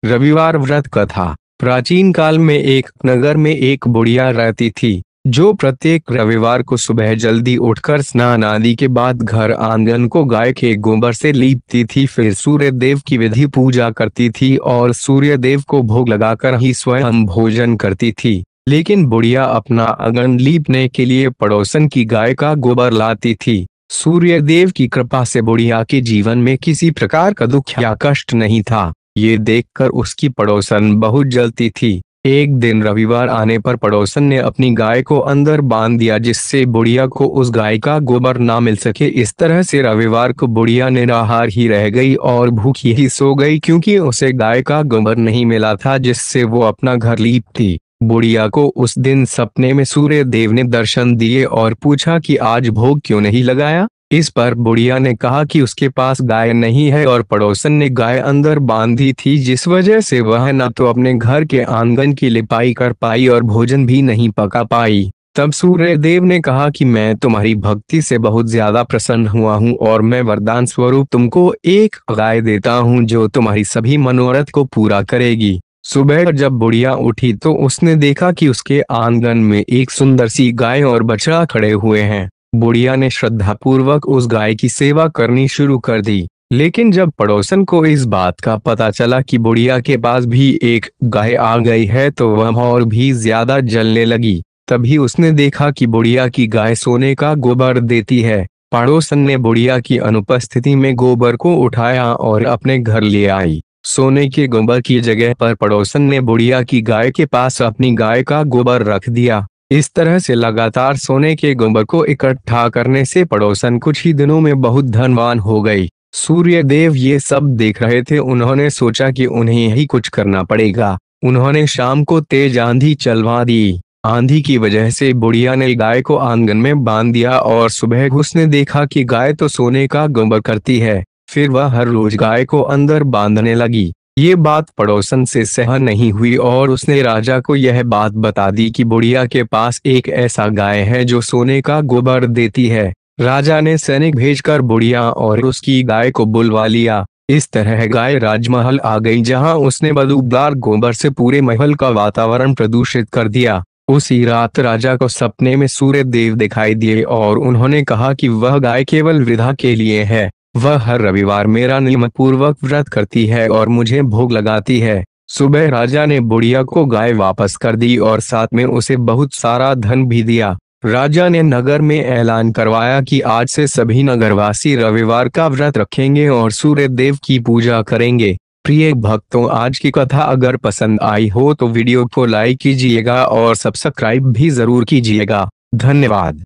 रविवार व्रत कथा। प्राचीन काल में एक नगर में एक बुढ़िया रहती थी, जो प्रत्येक रविवार को सुबह जल्दी उठकर स्नान आदि के बाद घर आंगन को गाय के गोबर से लीपती थी। फिर सूर्य देव की विधि पूजा करती थी और सूर्य देव को भोग लगाकर ही स्वयं भोजन करती थी। लेकिन बुढ़िया अपना आंगन लीपने के लिए पड़ोसन की गाय का गोबर लाती थी। सूर्य देव की कृपा से बुढ़िया के जीवन में किसी प्रकार का दुख या कष्ट नहीं था। ये देखकर उसकी पड़ोसन बहुत जलती थी। एक दिन रविवार आने पर पड़ोसन ने अपनी गाय को अंदर बांध दिया, जिससे बुढ़िया को उस गाय का गोबर ना मिल सके। इस तरह से रविवार को बुढ़िया निराहार ही रह गई और भूखी ही सो गई, क्योंकि उसे गाय का गोबर नहीं मिला था जिससे वो अपना घर लीपती। बुढ़िया को उस दिन सपने में सूर्य देव ने दर्शन दिए और पूछा कि आज भोग क्यों नहीं लगाया। इस पर बुढ़िया ने कहा कि उसके पास गाय नहीं है और पड़ोसन ने गाय अंदर बांधी थी, जिस वजह से वह न तो अपने घर के आंगन की लिपाई कर पाई और भोजन भी नहीं पका पाई। तब सूर्य देव ने कहा कि मैं तुम्हारी भक्ति से बहुत ज्यादा प्रसन्न हुआ हूँ और मैं वरदान स्वरूप तुमको एक गाय देता हूँ जो तुम्हारी सभी मनोरथ को पूरा करेगी। सुबह जब बुढ़िया उठी तो उसने देखा कि उसके आंगन में एक सुंदर सी गाय और बछड़ा खड़े हुए हैं। बुढ़िया ने श्रद्धापूर्वक उस गाय की सेवा करनी शुरू कर दी। लेकिन जब पड़ोसन को इस बात का पता चला कि बुढ़िया के पास भी एक गाय आ गई है तो वह और भी ज्यादा जलने लगी। तभी उसने देखा कि बुढ़िया की गाय सोने का गोबर देती है। पड़ोसन ने बुढ़िया की अनुपस्थिति में गोबर को उठाया और अपने घर ले आई। सोने के गोबर की जगह पर पड़ोसन ने बुढ़िया की गाय के पास अपनी गाय का गोबर रख दिया। इस तरह से लगातार सोने के गोबर को इकट्ठा करने से पड़ोसन कुछ ही दिनों में बहुत धनवान हो गई। सूर्य देव ये सब देख रहे थे। उन्होंने सोचा कि उन्हें ही कुछ करना पड़ेगा। उन्होंने शाम को तेज आंधी चलवा दी। आंधी की वजह से बुढ़िया ने गाय को आंगन में बांध दिया और सुबह उसने देखा कि गाय तो सोने का गोबर करती है। फिर वह हर रोज गाय को अंदर बांधने लगी। ये बात पड़ोसन से सहन नहीं हुई और उसने राजा को यह बात बता दी कि बुढ़िया के पास एक ऐसा गाय है जो सोने का गोबर देती है। राजा ने सैनिक भेजकर बुढ़िया और उसकी गाय को बुलवा लिया। इस तरह गाय राजमहल आ गई, जहां उसने बदबूदार गोबर से पूरे महल का वातावरण प्रदूषित कर दिया। उसी रात राजा को सपने में सूर्य देव दिखाई दिए और उन्होंने कहा कि वह गाय केवल वृथा के लिए है। वह हर रविवार मेरा नियमपूर्वक व्रत करती है और मुझे भोग लगाती है। सुबह राजा ने बुढ़िया को गाय वापस कर दी और साथ में उसे बहुत सारा धन भी दिया। राजा ने नगर में ऐलान करवाया कि आज से सभी नगरवासी रविवार का व्रत रखेंगे और सूर्य देव की पूजा करेंगे। प्रिय भक्तों, आज की कथा अगर पसंद आई हो तो वीडियो को लाइक कीजिएगा और सब्सक्राइब भी जरूर कीजिएगा। धन्यवाद।